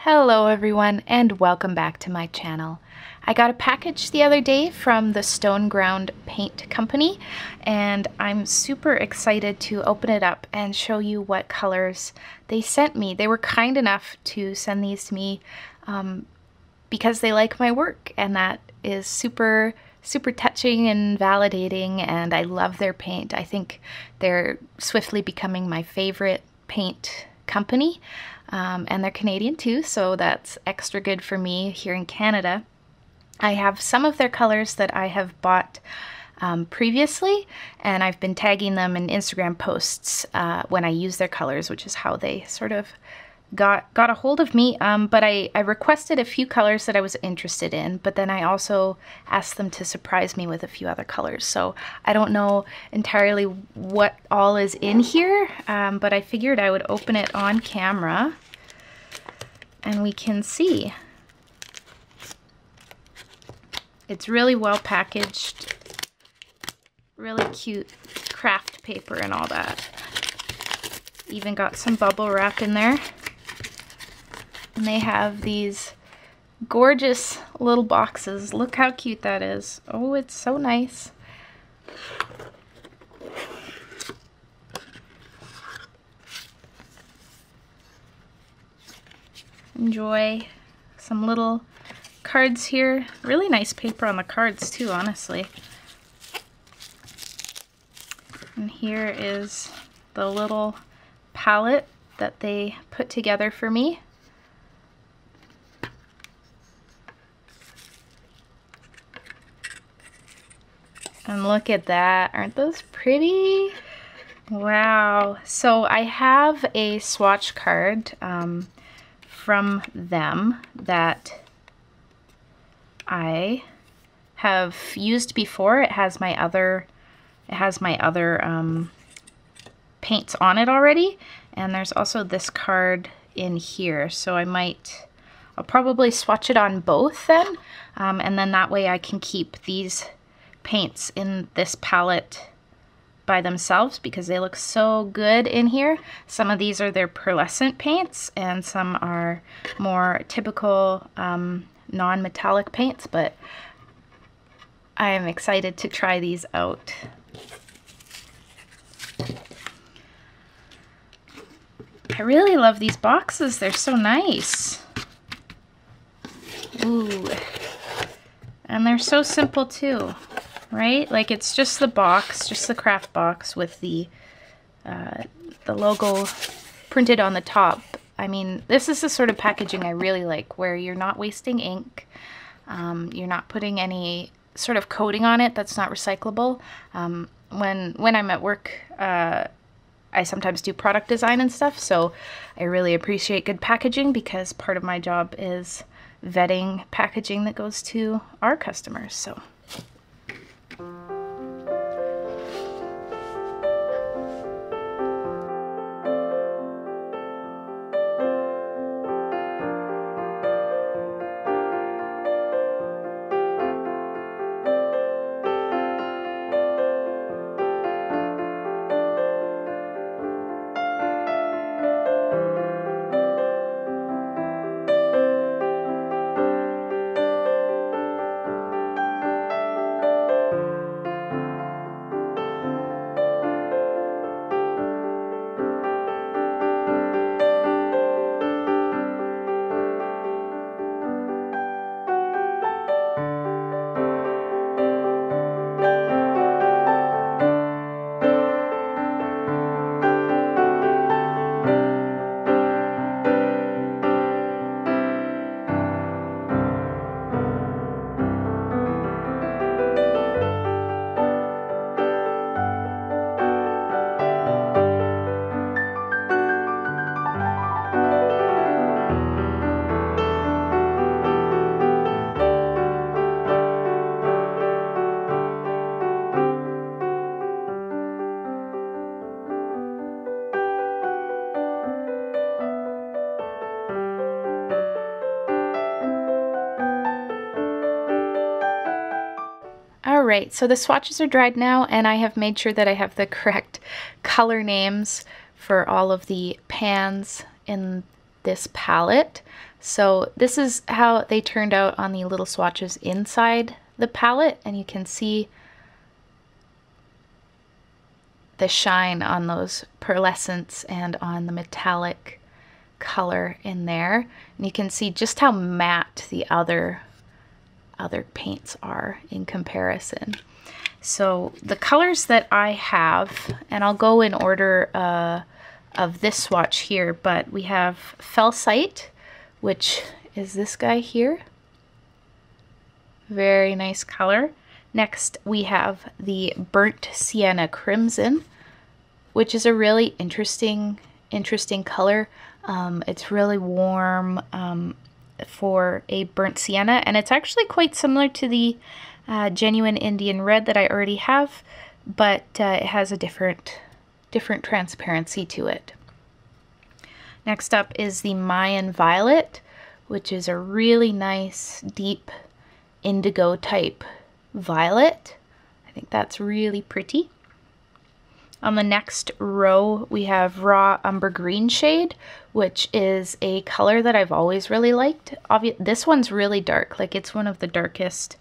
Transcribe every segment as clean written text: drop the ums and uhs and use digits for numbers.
Hello everyone and welcome back to my channel. I got a package the other day from the Stoneground paint company and I'm super excited to open it up and show you what colors they sent me. They were kind enough to send these to me because they like my work, and that is super touching and validating, and I love their paint. I think they're swiftly becoming my favorite paint company. And they're Canadian too, so that's extra good for me here in Canada. I have some of their colors that I have bought previously, and I've been tagging them in Instagram posts when I use their colors, which is how they sort of got a hold of me. But I requested a few colors that I was interested in, but then I also asked them to surprise me with a few other colors. So I don't know entirely what all is in here, but I figured I would open it on camera and we can see. It's really well packaged, really cute craft paper and all that. Even got some bubble wrap in there. And they have these gorgeous little boxes. Look how cute that is. Oh, it's so nice. Enjoy some little cards here. Really nice paper on the cards too, honestly. And here is the little palette that they put together for me. And look at that, aren't those pretty? Wow. So I have a swatch card from them that I have used before. It has my other paints on it already, and there's also this card in here. So I'll probably swatch it on both then, and then that way I can keep these paints in this palette by themselves because they look so good in here. Some of these are their pearlescent paints and some are more typical non-metallic paints, but I am excited to try these out. I really love these boxes. They're so nice. Ooh. And they're so simple too. Right? Like, it's just the box, just the craft box with the logo printed on the top. I mean, this is the sort of packaging I really like, where you're not wasting ink, you're not putting any sort of coating on it that's not recyclable. When I'm at work, I sometimes do product design and stuff, so I really appreciate good packaging because part of my job is vetting packaging that goes to our customers. So. Alright, so the swatches are dried now, and I have made sure that I have the correct color names for all of the pans in this palette. So this is how they turned out on the little swatches inside the palette, and you can see the shine on those pearlescents and on the metallic color in there. And you can see just how matte the other paints are in comparison. So the colors that I have, and I'll go in order of this swatch here, but we have Felsite, which is this guy here. Very nice color. Next we have the Burnt Sienna Crimson, which is a really interesting color. It's really warm for a burnt sienna, and it's actually quite similar to the Genuine Indian Red that I already have, but it has a different transparency to it. Next up is the Mayan Violet, which is a really nice deep indigo type violet. I think that's really pretty. On the next row we have Raw Umber Green shade, which is a color that I've always really liked. This one's really dark, like it's one of the darkest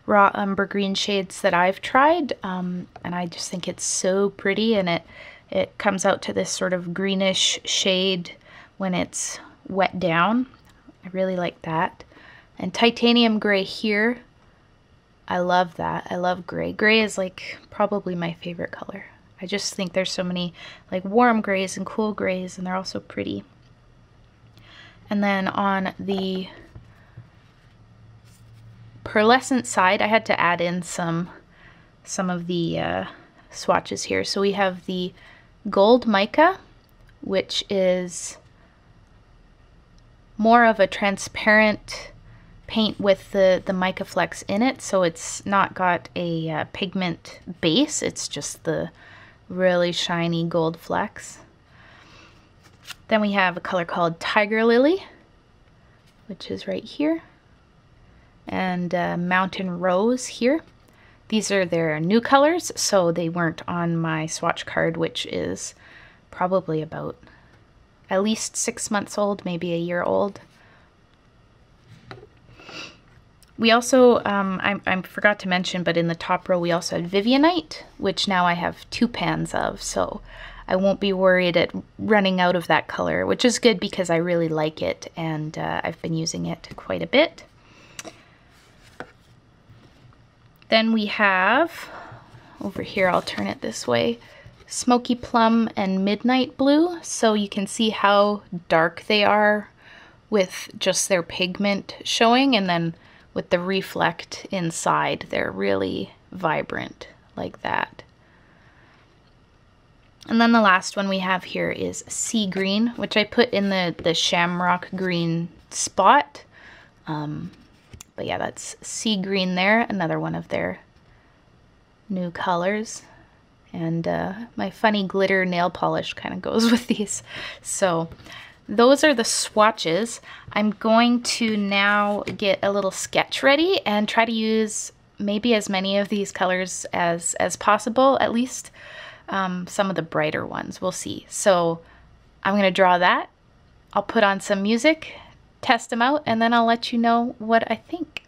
Raw Umber Green shades that I've tried, and I just think it's so pretty, and it comes out to this sort of greenish shade when it's wet down. I really like that. And Titanium Gray here, I love that. I love gray. Gray is like probably my favorite color. I just think there's so many like warm grays and cool grays, and they're all so pretty. And then on the pearlescent side, I had to add in some of the swatches here. So we have the Gold Mica, which is more of a transparent paint with the mica flecks in it, so it's not got a pigment base, it's just the really shiny gold flecks. Then we have a color called Tiger Lily, which is right here, and Mountain Rose here. These are their new colors, so they weren't on my swatch card, which is probably about at least 6 months old, maybe a year old. We also, I forgot to mention, but in the top row we also had Vivianite, which now I have 2 pans of, so I won't be worried at running out of that color, which is good because I really like it, and I've been using it quite a bit. Then we have, over here, I'll turn it this way, Smoky Plum and Midnight Blue, so you can see how dark they are with just their pigment showing, and then with the reflect inside, they're really vibrant like that. And then the last one we have here is Sea Green, which I put in the Shamrock Green spot. But yeah, that's Sea Green there, another one of their new colors. And my funny glitter nail polish kind of goes with these. So those are the swatches. I'm going to now get a little sketch ready and try to use maybe as many of these colors as possible, at least some of the brighter ones. We'll see. So I'm going to draw that. I'll put on some music, test them out, and then I'll let you know what I think.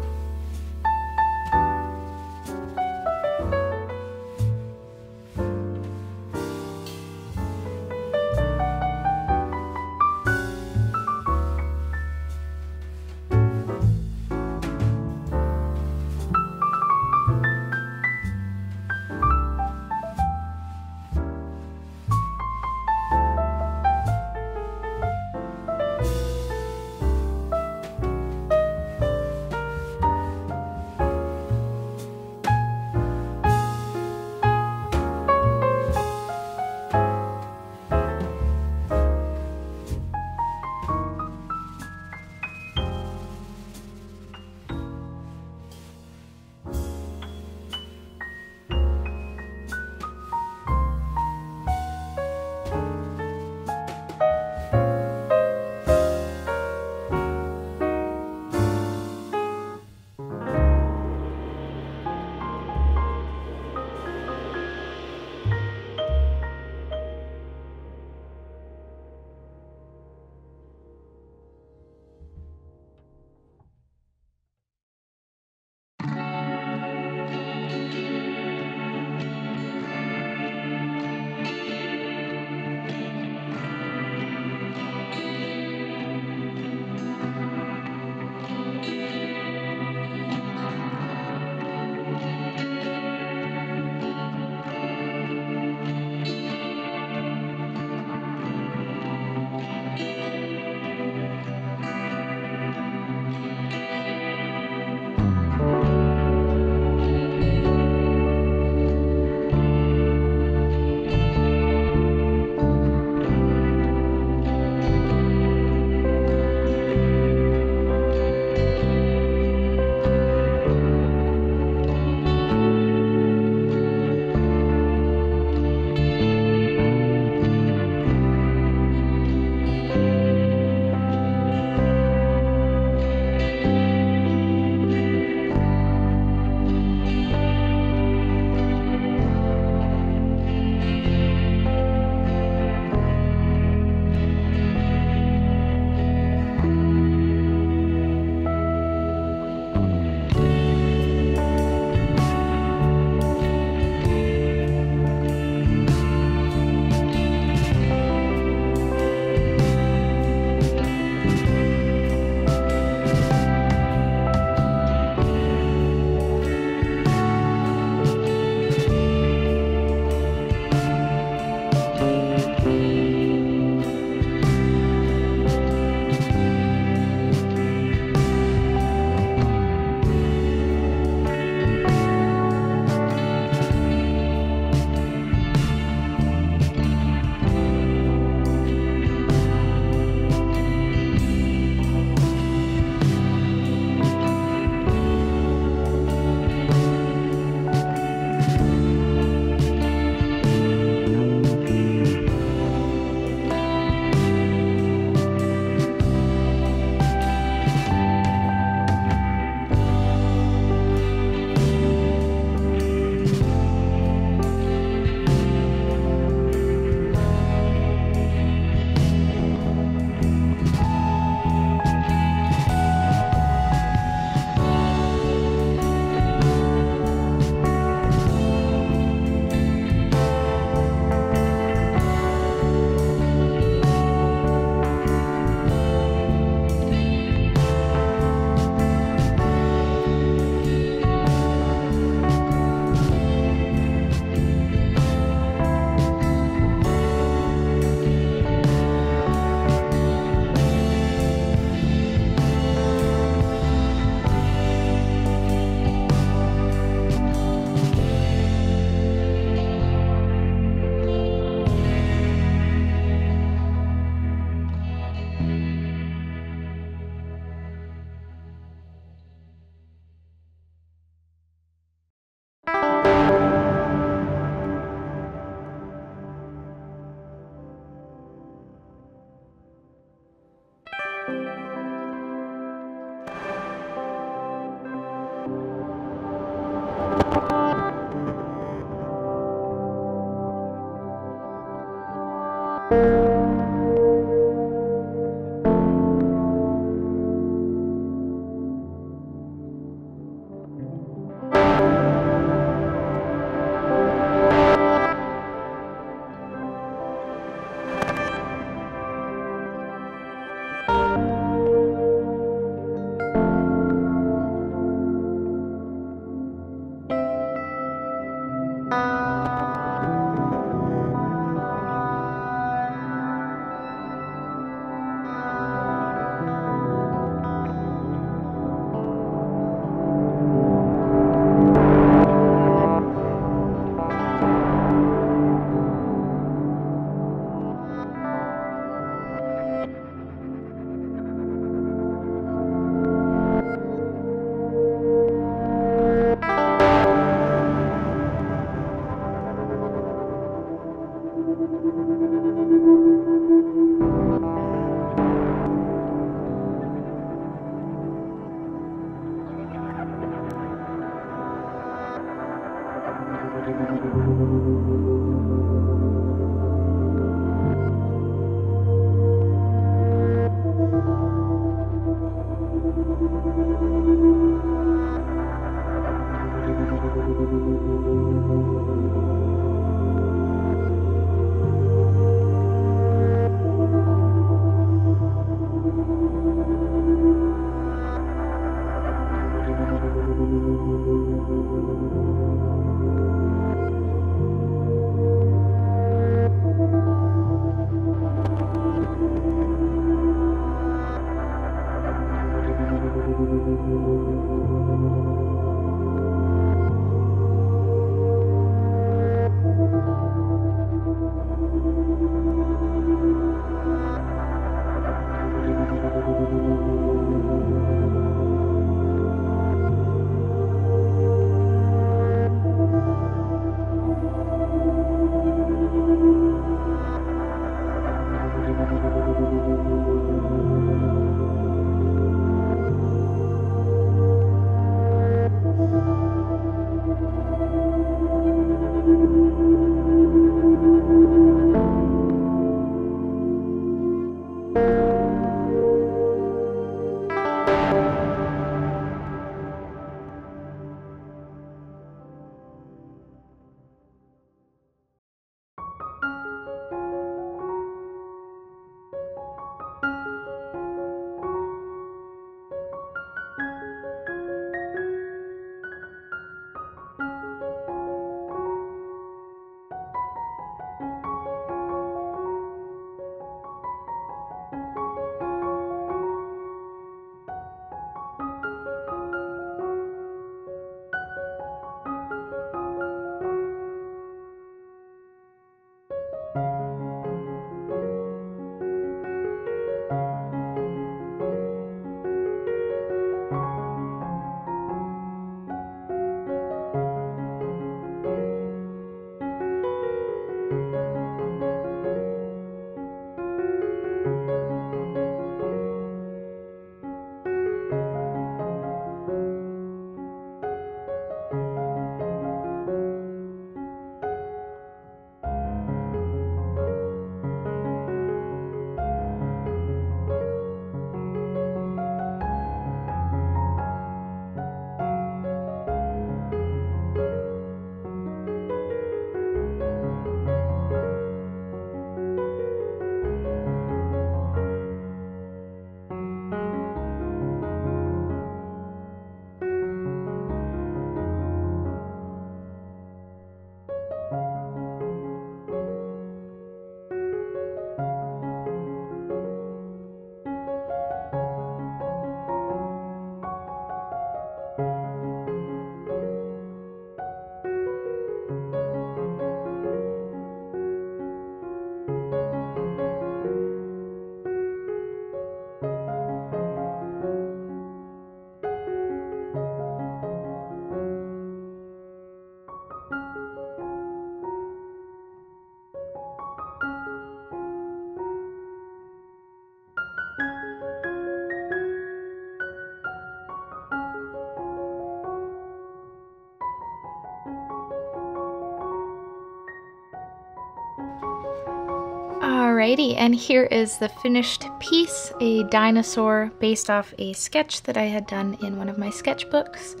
Alrighty, and here is the finished piece, a dinosaur based off a sketch that I had done in one of my sketchbooks.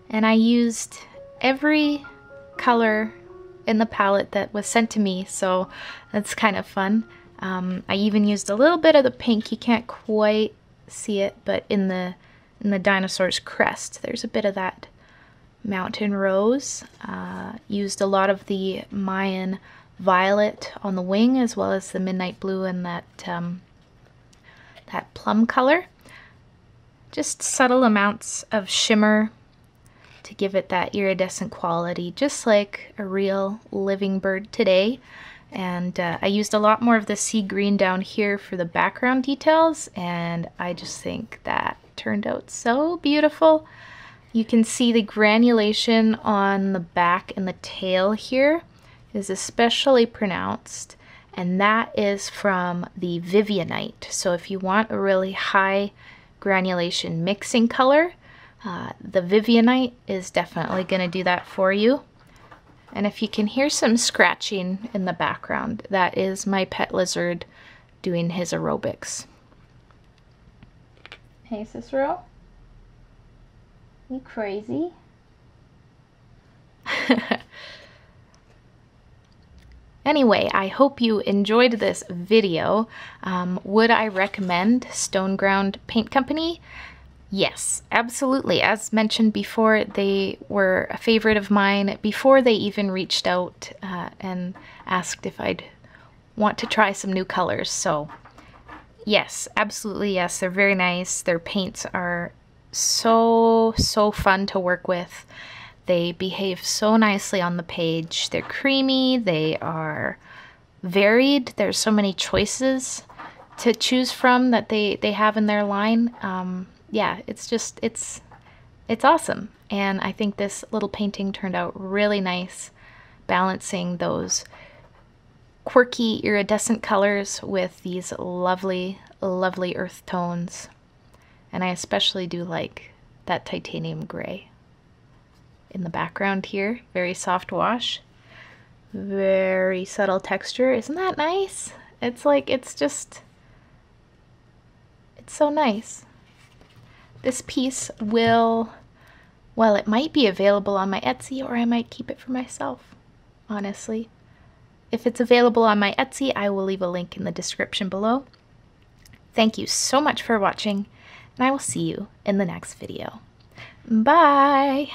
And I used every color in the palette that was sent to me, so that's kind of fun. I even used a little bit of the pink. You can't quite see it, but in the dinosaur's crest, there's a bit of that mountain rose. Used a lot of the Mayan violet on the wing, as well as the midnight blue and that plum color. Just subtle amounts of shimmer to give it that iridescent quality, just like a real living bird today. And I used a lot more of the sea green down here for the background details, and I just think that turned out so beautiful. You can see the granulation on the back and the tail here is especially pronounced, and that is from the Vivianite. So if you want a really high granulation mixing color, the Vivianite is definitely going to do that for you. And if you can hear some scratching in the background, that is my pet lizard doing his aerobics. Hey, Cicero? You crazy? Anyway, I hope you enjoyed this video. Would I recommend Stoneground Paint Company? Yes, absolutely. As mentioned before, they were a favorite of mine before they even reached out and asked if I'd want to try some new colors. So yes, absolutely yes. They're very nice. Their paints are so fun to work with. They behave so nicely on the page. They're creamy, they are varied. There's so many choices to choose from that they have in their line. Yeah, it's awesome. And I think this little painting turned out really nice, balancing those quirky iridescent colors with these lovely earth tones. And I especially do like that titanium gray in the background here. Very soft wash, very subtle texture. Isn't that nice? It's like, it's so nice. This piece will, well, it might be available on my Etsy, or I might keep it for myself, honestly. If it's available on my Etsy, I will leave a link in the description below. Thank you so much for watching, and I will see you in the next video. Bye!